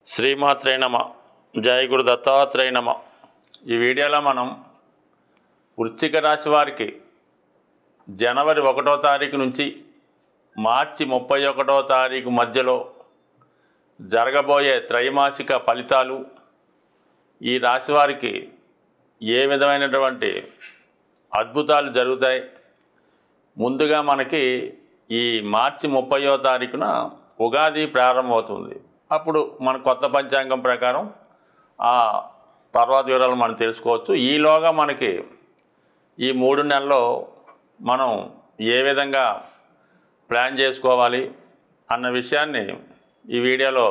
శ్రీమాత్రే నమ. జయ గురు దత్తాత్రేయ నమ. ఈ వీడియోలో మనం వృశ్చిక రాశి వారికి జనవరి 1వ తారీఖు నుంచి మార్చి 31వ తారీఖు మధ్యలో జరగబోయే త్రైమాసిక ఫలితాలు, ఈ రాశి వారికి ఏ విధమైనటువంటి అద్భుతాలు జరుగుతాయి. ముందుగా మనకి ఈ మార్చి 30వ తారీఖున ఉగాది ప్రారంభమవుతుంది. అప్పుడు మన కొత్త పంచాంగం ప్రకారం ఆ తర్వాత వివరాలు మనం తెలుసుకోవచ్చు. ఈలోగా మనకి ఈ 3 నెలల్లో మనం ఏ విధంగా ప్లాన్ చేసుకోవాలి అన్న విషయాన్ని ఈ వీడియోలో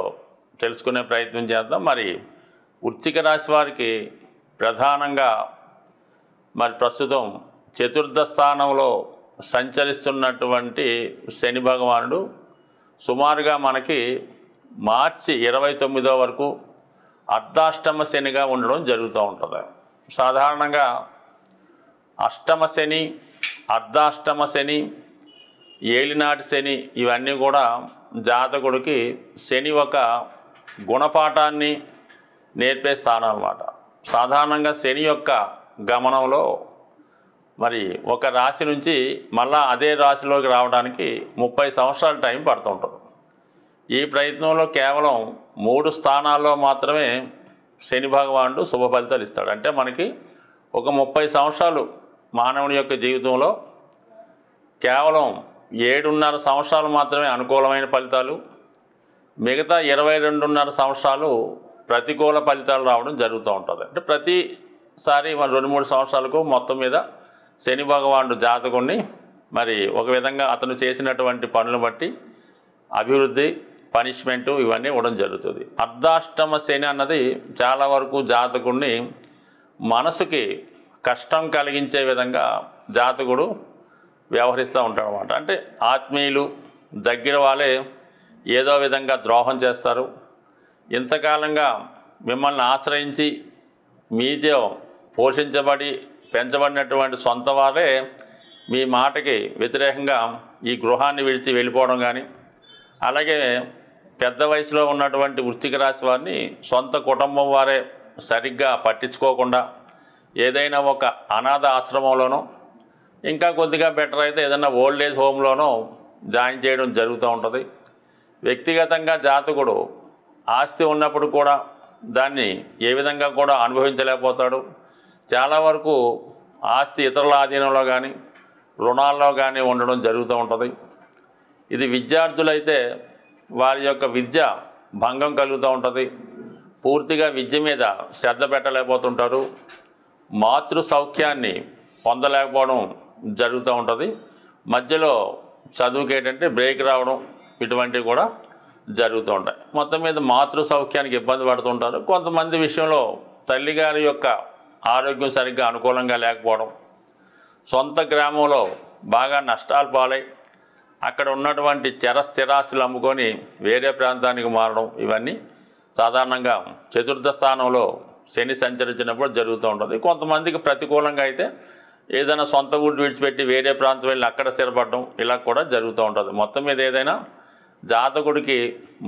తెలుసుకునే ప్రయత్నం చేద్దాం. మరి వృశ్చిక రాశి వారికి ప్రధానంగా మరి ప్రస్తుతం చతుర్థ స్థానంలో సంచరిస్తున్నటువంటి శని భగవానుడు సుమారుగా మనకి మార్చి 29వ వరకు అర్ధాష్టమ శనిగా ఉండడం జరుగుతూ ఉంటుంది. సాధారణంగా అష్టమ శని, అర్ధాష్టమ శని, ఏలినాటి శని ఇవన్నీ కూడా జాతకుడికి శని ఒక గుణపాఠాన్ని నేర్పే స్థానం అన్నమాట. సాధారణంగా శని యొక్క గమనంలో మరి ఒక రాశి నుంచి మళ్ళా అదే రాశిలోకి రావడానికి 30 సంవత్సరాల టైం పడుతుంటుంది. ఈ ప్రయత్నంలో కేవలం 3 స్థానాల్లో మాత్రమే శని భగవానుడు శుభ ఫలితాలు ఇస్తాడు. అంటే మనకి ఒక 30 సంవత్సరాలు మానవుని యొక్క జీవితంలో కేవలం 7.5 సంవత్సరాలు మాత్రమే అనుకూలమైన ఫలితాలు, మిగతా 22.5 సంవత్సరాలు ప్రతికూల ఫలితాలు రావడం జరుగుతూ ఉంటుంది. అంటే ప్రతిసారి మరి 2-3 సంవత్సరాలకు మొత్తం మీద శని భగవానుడు జాతకుడిని మరి ఒక విధంగా అతను చేసినటువంటి పనులను బట్టి అభివృద్ధి, పనిష్మెంటు ఇవన్నీ ఇవ్వడం జరుగుతుంది. అర్ధాష్టమ శని అన్నది చాలా వరకు జాతకుడిని మనసుకి కష్టం కలిగించే విధంగా జాతకుడు వ్యవహరిస్తూ ఉంటాడు అన్నమాట. అంటే ఆత్మీయులు, దగ్గర వాళ్ళే ఏదో విధంగా ద్రోహం చేస్తారు. ఇంతకాలంగా మిమ్మల్ని ఆశ్రయించి మీతో పోషించబడి పెంచబడినటువంటి సొంత వారే మీ మాటకి వ్యతిరేకంగా ఈ గృహాన్ని విడిచి వెళ్ళిపోవడం కానీ, అలాగే పెద్ద వయసులో ఉన్నటువంటి వృశ్చిక రాశి వారిని సొంత కుటుంబం వారే సరిగ్గా పట్టించుకోకుండా ఏదైనా ఒక అనాథ ఆశ్రమంలోనో, ఇంకా కొద్దిగా బెటర్ అయితే ఏదైనా ఓల్డ్ ఏజ్ హోమ్లోనో జాయిన్ చేయడం జరుగుతూ ఉంటుంది. వ్యక్తిగతంగా జాతకుడు ఆస్తి ఉన్నప్పుడు కూడా దాన్ని ఏ విధంగా కూడా అనుభవించలేకపోతాడు. చాలా వరకు ఆస్తి ఇతరుల ఆధీనంలో కానీ రుణాల్లో కానీ ఉండడం జరుగుతూ ఉంటుంది. ఇది విద్యార్థులైతే వారి యొక్క విద్య భంగం కలుగుతూ ఉంటుంది. పూర్తిగా విద్య మీద శ్రద్ధ పెట్టలేకపోతుంటారు. మాతృ సౌఖ్యాన్ని పొందలేకపోవడం జరుగుతూ ఉంటుంది. మధ్యలో చదువుకి ఏంటంటే బ్రేక్ రావడం ఇటువంటివి కూడా జరుగుతూ ఉంటాయి. మొత్తం మీద మాతృ సౌఖ్యానికి ఇబ్బంది పడుతుంటారు. కొంతమంది విషయంలో తల్లిగారి యొక్క ఆరోగ్యం సరిగ్గా అనుకూలంగా లేకపోవడం, సొంత గ్రామంలో బాగా నష్టాలు పాలై అక్కడ ఉన్నటువంటి స్థిరాస్తులు అమ్ముకొని వేరే ప్రాంతానికి మారడం, ఇవన్నీ సాధారణంగా చతుర్థ స్థానంలో శని సంచరించినప్పుడు జరుగుతూ ఉంటుంది. కొంతమందికి ప్రతికూలంగా అయితే ఏదైనా సొంత ఊరు విడిచిపెట్టి వేరే ప్రాంతం వెళ్ళి అక్కడ స్థిరపడడం ఇలా కూడా జరుగుతూ ఉంటుంది. మొత్తం మీద ఏదైనా జాతకుడికి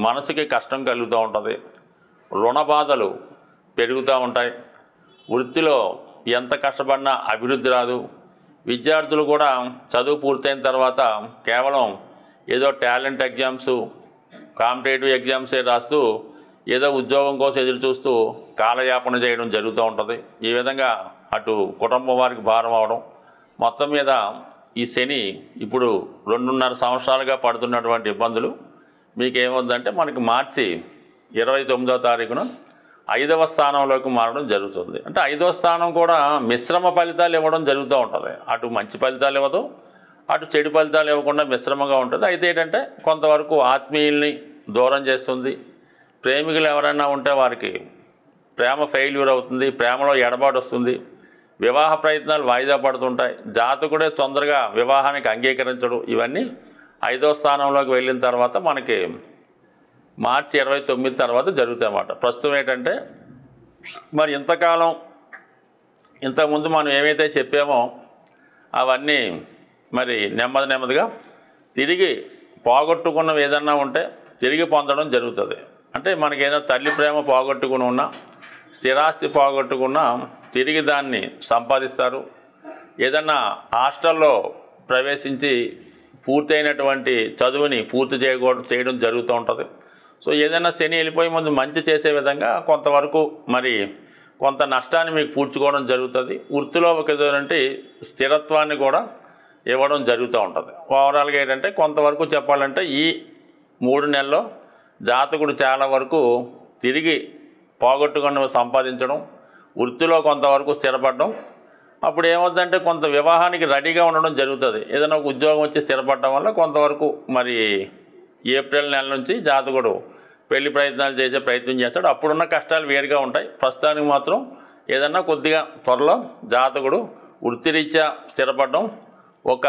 మనసుకి కష్టం కలుగుతూ ఉంటుంది. రుణ బాధలు పెరుగుతూ ఉంటాయి. వృత్తిలో ఎంత కష్టపడినా అభివృద్ధి రాదు. విద్యార్థులు కూడా చదువు పూర్తయిన తర్వాత కేవలం ఏదో టాలెంట్ ఎగ్జామ్స్, కాంపిటేటివ్ ఎగ్జామ్సే రాస్తూ ఏదో ఉద్యోగం కోసం ఎదురు చూస్తూ కాలయాపన చేయడం జరుగుతూ ఉంటుంది. ఈ విధంగా అటు కుటుంబం వారికి భారం అవడం, మొత్తం మీద ఈ శని ఇప్పుడు 2.5 సంవత్సరాలుగా పడుతున్నటువంటి ఇబ్బందులు మీకేమవుతుందంటే మనకి మార్చి 29వ తారీఖున 5వ స్థానంలోకి మారడం జరుగుతుంది. అంటే 5వ స్థానం కూడా మిశ్రమ ఫలితాలు ఇవ్వడం జరుగుతూ ఉంటుంది. అటు మంచి ఫలితాలు ఇవ్వదు, అటు చెడు ఫలితాలు ఇవ్వకుండా మిశ్రమంగా ఉంటుంది. అయితే ఏంటంటే కొంతవరకు ఆత్మీయుల్ని దూరం చేస్తుంది. ప్రేమికులు ఎవరైనా ఉంటే వారికి ప్రేమ ఫెయిల్యూర్ అవుతుంది, ప్రేమలో ఎడబాటు వస్తుంది, వివాహ ప్రయత్నాలు వాయిదా పడుతుంటాయి, జాతకుడే తొందరగా వివాహానికి అంగీకరించడం, ఇవన్నీ 5వ స్థానంలోకి వెళ్ళిన తర్వాత మనకి మార్చి 29 తర్వాత జరుగుతాయి అన్నమాట. ప్రస్తుతం ఏంటంటే మరి ఇంతకాలం ఇంతకుముందు మనం ఏమైతే చెప్పామో అవన్నీ మరి నెమ్మదిగా తిరిగి పోగొట్టుకున్నవి ఏదన్నా ఉంటే తిరిగి పొందడం జరుగుతుంది. అంటే మనకేదైనా తల్లి ప్రేమ పోగొట్టుకుని ఉన్నా, స్థిరాస్తి పోగొట్టుకున్నా తిరిగి దాన్ని సంపాదిస్తారు. ఏదన్నా హాస్టల్లో ప్రవేశించి పూర్తయినటువంటి చదువుని పూర్తి చేయడం జరుగుతూ ఉంటుంది. సో ఏదైనా శని వెళ్ళిపోయే ముందు మంచి చేసే విధంగా కొంతవరకు మరి కొంత నష్టాన్ని మీకు పూడ్చుకోవడం జరుగుతుంది. వృత్తిలో ఒక ఏంటంటే స్థిరత్వాన్ని కూడా ఇవ్వడం జరుగుతూ ఉంటుంది. ఓవరాల్గా ఏంటంటే కొంతవరకు చెప్పాలంటే ఈ 3 నెలల్లో జాతకుడు చాలా వరకు తిరిగి పోగొట్టుకున్నవి సంపాదించడం, వృత్తిలో కొంతవరకు స్థిరపడడం. అప్పుడు ఏమవుతుందంటే కొంత వివాహానికి రెడీగా ఉండడం జరుగుతుంది. ఏదైనా ఒక ఉద్యోగం వచ్చి స్థిరపడడం వల్ల కొంతవరకు మరి ఏప్రిల్ నెల నుంచి జాతకుడు పెళ్లి ప్రయత్నాలు చేసే ప్రయత్నం చేస్తాడు. అప్పుడున్న కష్టాలు వేరుగా ఉంటాయి. ప్రస్తుతానికి మాత్రం ఏదన్నా కొద్దిగా త్వరలో జాతకుడు వృత్తిరీత్యా స్థిరపడడం, ఒక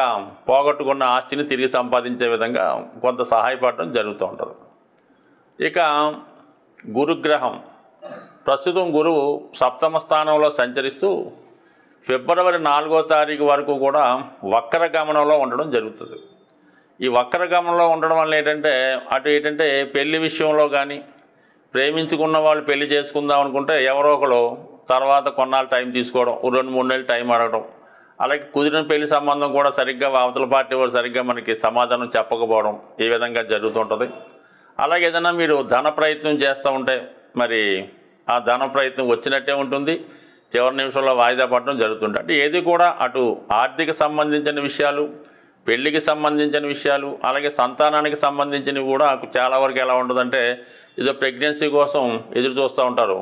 పోగొట్టుకున్న ఆస్తిని తిరిగి సంపాదించే విధంగా కొంత సహాయపడడం జరుగుతూ ఉంటుంది. ఇక గురుగ్రహం ప్రస్తుతం గురువు సప్తమ స్థానంలో సంచరిస్తూ ఫిబ్రవరి 4వ తారీఖు వరకు కూడా వక్ర గమనంలో ఉండడం జరుగుతుంది. ఈ వక్ర గమనంలో ఉండడం వల్ల ఏంటంటే పెళ్లి విషయంలో కానీ ప్రేమించుకున్న వాళ్ళు పెళ్లి చేసుకుందాం అనుకుంటే ఎవరో ఒకరు తర్వాత కొన్నాళ్ళు టైం తీసుకోవడం, 2-3 నెలలు టైం అడగడం, అలాగే కుదిరిన పెళ్లి సంబంధం కూడా సరిగ్గా అవతల పార్టీ వారు సరిగ్గా మనకి సమాధానం చెప్పకపోవడం ఈ విధంగా జరుగుతుంటుంది. అలాగే ఏదైనా మీరు ధన ప్రయత్నం చేస్తూ ఉంటే మరి ఆ ధన ప్రయత్నం వచ్చినట్టే ఉంటుంది, చివరి నిమిషంలో వాయిదా పడడం జరుగుతుంటుంది. అంటే ఏది కూడా అటు ఆర్థిక సంబంధించిన విషయాలు, పెళ్లికి సంబంధించిన విషయాలు, అలాగే సంతానానికి సంబంధించినవి కూడా చాలా వరకు ఎలా ఉంటుందంటే ఏదో ప్రెగ్నెన్సీ కోసం ఎదురు చూస్తూ ఉంటారు,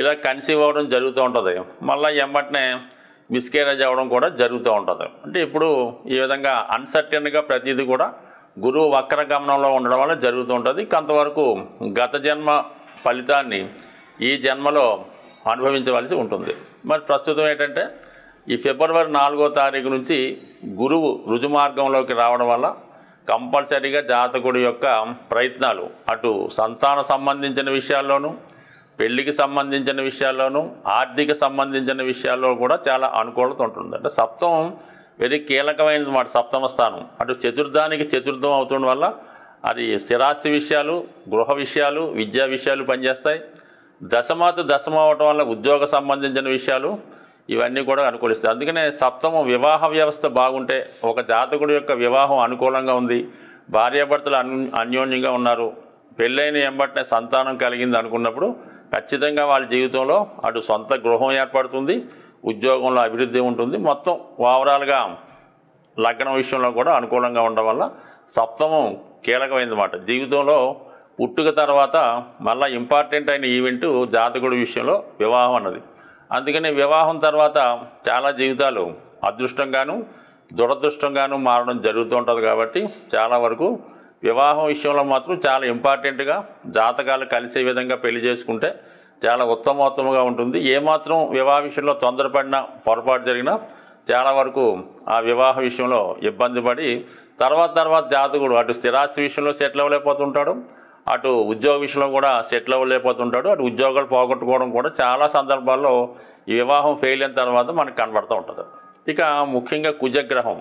ఇలా కన్సీవ్ అవ్వడం జరుగుతూ ఉంటుంది, మళ్ళీ వెంబటనే మిస్కేరేజ్ అవ్వడం కూడా జరుగుతూ ఉంటుంది. అంటే ఇప్పుడు ఈ విధంగా అన్సర్టన్గా ప్రతిదీ కూడా గురువు వక్ర గమనంలో ఉండడం వల్ల జరుగుతూ ఉంటుంది. కొంతవరకు గత జన్మ ఫలితాన్ని ఈ జన్మలో అనుభవించవలసి ఉంటుంది. మరి ప్రస్తుతం ఏంటంటే ఈ ఫిబ్రవరి 4వ తారీఖు నుంచి గురువు రుజుమార్గంలోకి రావడం వల్ల కంపల్సరీగా జాతకుడి యొక్క ప్రయత్నాలు అటు సంతాన సంబంధించిన విషయాల్లోనూ, పెళ్లికి సంబంధించిన విషయాల్లోనూ, ఆర్థిక సంబంధించిన విషయాల్లో కూడా చాలా అనుకూలత ఉంటుంది. అంటే సప్తమం వెరీ కీలకమైనది మాట. సప్తమ స్థానం అటు చతుర్థానికి చతుర్థం అవుతుండడం వల్ల అది స్థిరాస్తి విషయాలు, గృహ విషయాలు, విద్యా విషయాలు పనిచేస్తాయి. దశమాతు దశమ అవటం వల్ల ఉద్యోగ సంబంధించిన విషయాలు ఇవన్నీ కూడా అనుకూలిస్తాయి. అందుకనే సప్తమం వివాహ వ్యవస్థ బాగుంటే, ఒక జాతకుడి యొక్క వివాహం అనుకూలంగా ఉంది, భార్యాభర్తలు అన్యోన్యంగా ఉన్నారు, పెళ్ళైన వెంబటనే సంతానం కలిగింది అనుకున్నప్పుడు ఖచ్చితంగా వాళ్ళ జీవితంలో అటు సొంత గృహం ఏర్పడుతుంది, ఉద్యోగంలో అభివృద్ధి ఉంటుంది. మొత్తం ఓవరాల్గా లగ్నం విషయంలో కూడా అనుకూలంగా ఉండడం వల్ల సప్తమం కీలకమైనమాట. జీవితంలో పుట్టుక తర్వాత మళ్ళీ ఇంపార్టెంట్ అయిన ఈవెంట్ జాతకుడి విషయంలో వివాహం అన్నది. అందుకని వివాహం తర్వాత చాలా జీవితాలు అదృష్టంగాను దురదృష్టంగాను మారడం జరుగుతూ ఉంటుంది. కాబట్టి చాలా వరకు వివాహం విషయంలో మాత్రం చాలా ఇంపార్టెంట్గా జాతకాలు కలిసే విధంగా పెళ్లి చేసుకుంటే చాలా ఉత్తమోత్తమంగా ఉంటుంది. ఏమాత్రం వివాహ విషయంలో తొందరపడినా, పొరపాటు జరిగినా చాలా వరకు ఆ వివాహ విషయంలో ఇబ్బంది పడి తర్వాత జాతకుడు అటు స్థిరాస్తి విషయంలో సెటిల్ అవ్వలేకపోతుంటాడు, అటు ఉద్యోగ విషయంలో కూడా సెటిల్ అవ్వలేకపోతుంటాడు, అటు ఉద్యోగాలు పోగొట్టుకోవడం కూడా చాలా సందర్భాల్లో ఈ వివాహం ఫెయిల్ అయిన తర్వాత మనకు కనబడుతూ ఉంటుంది. ఇక ముఖ్యంగా కుజగ్రహం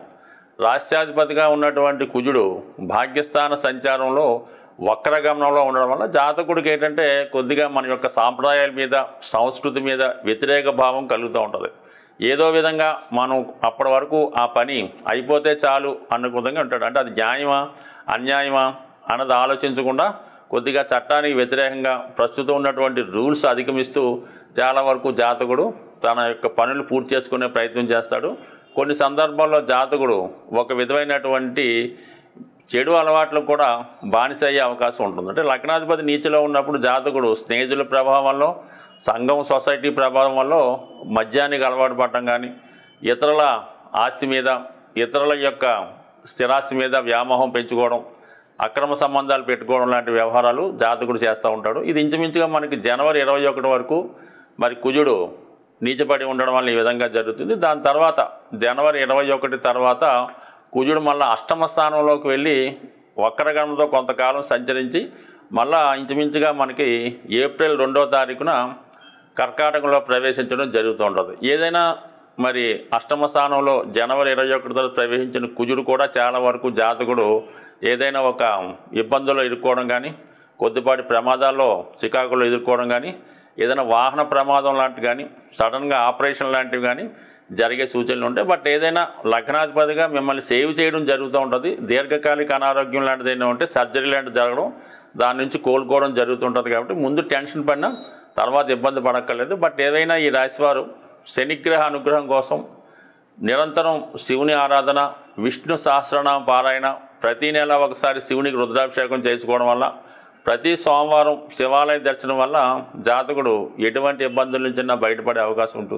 రాష్ట్రాధిపతిగా ఉన్నటువంటి కుజుడు భాగ్యస్థాన సంచారంలో వక్రగమనంలో ఉండడం వల్ల జాతకుడికి ఏంటంటే కొద్దిగా మన యొక్క సాంప్రదాయాల మీద, సంస్కృతి మీద వ్యతిరేక భావం కలుగుతూ ఉంటుంది. ఏదో విధంగా మనం అప్పటి వరకు ఆ పని అయిపోతే చాలు అన్న విధంగా ఉంటాడు. అంటే అది న్యాయమా అన్యాయమా అన్నది ఆలోచించకుండా కొద్దిగా చట్టానికి వ్యతిరేకంగా ప్రస్తుతం ఉన్నటువంటి రూల్స్ అధిగమిస్తూ చాలా వరకు జాతకుడు తన యొక్క పనులు పూర్తి చేసుకునే ప్రయత్నం చేస్తాడు. కొన్ని సందర్భాల్లో జాతకుడు ఒక విధమైనటువంటి చెడు అలవాట్లకు కూడా బానిస అయ్యే అవకాశం ఉంటుంది. అంటే లగ్నాధిపతి నీచలో ఉన్నప్పుడు జాతకుడు స్నేహితుల ప్రభావం వల్ల, సంఘం సొసైటీ ప్రభావం వల్ల మద్యానికి అలవాటు పడటం కానీ, ఇతరుల ఆస్తి మీద, ఇతరుల యొక్క స్థిరాస్తి మీద వ్యామోహం పెంచుకోవడం, అక్రమ సంబంధాలు పెట్టుకోవడం లాంటి వ్యవహారాలు జాతకుడు చేస్తూ ఉంటాడు. ఇది ఇంచుమించుగా మనకి జనవరి 21 వరకు మరి కుజుడు నీచపడి ఉండడం వల్ల ఈ విధంగా జరుగుతుంది. దాని తర్వాత జనవరి 21 తర్వాత కుజుడు మళ్ళీ అష్టమ స్థానంలోకి వెళ్ళి వక్రగమనంతో కొంతకాలం సంచరించి మళ్ళా ఇంచుమించుగా మనకి ఏప్రిల్ 2వ తారీఖున కర్కాటకంలో ప్రవేశించడం జరుగుతూ ఉంటుంది. ఏదైనా మరి అష్టమ స్థానంలో జనవరి 21 తర్వాత ప్రవేశించిన కుజుడు కూడా చాలా వరకు జాతకుడు ఏదైనా ఒక ఇబ్బందుల్లో ఇరుక్కోవడం కానీ, కొద్దిపాటి ప్రమాదాల్లో చికాకులు ఎదుర్కోవడం కానీ, ఏదైనా వాహన ప్రమాదం లాంటివి కానీ, సడన్గా ఆపరేషన్ లాంటివి కానీ జరిగే సూచనలు ఉంటాయి. బట్ ఏదైనా లగ్నాధిపతిగా మిమ్మల్ని సేవ్ చేయడం జరుగుతూ ఉంటుంది. దీర్ఘకాలిక అనారోగ్యం లాంటిది ఏదైనా ఉంటే సర్జరీ లాంటిది జరగడం, దాని నుంచి కోలుకోవడం జరుగుతుంటుంది. కాబట్టి ముందు టెన్షన్ పడినా తర్వాత ఇబ్బంది పడక్కర్లేదు. బట్ ఏదైనా ఈ రాశివారు శనిగ్రహ అనుగ్రహం కోసం నిరంతరం శివుని ఆరాధన, విష్ణు సహస్రనామ పారాయణ, ప్రతీ నెల ఒకసారి శివునికి రుద్రాభిషేకం చేసుకోవడం వల్ల, ప్రతి సోమవారం శివాలయ దర్శనం వల్ల జాతకుడు ఎటువంటి ఇబ్బందుల నుంచైనా బయటపడే అవకాశం ఉంటుంది.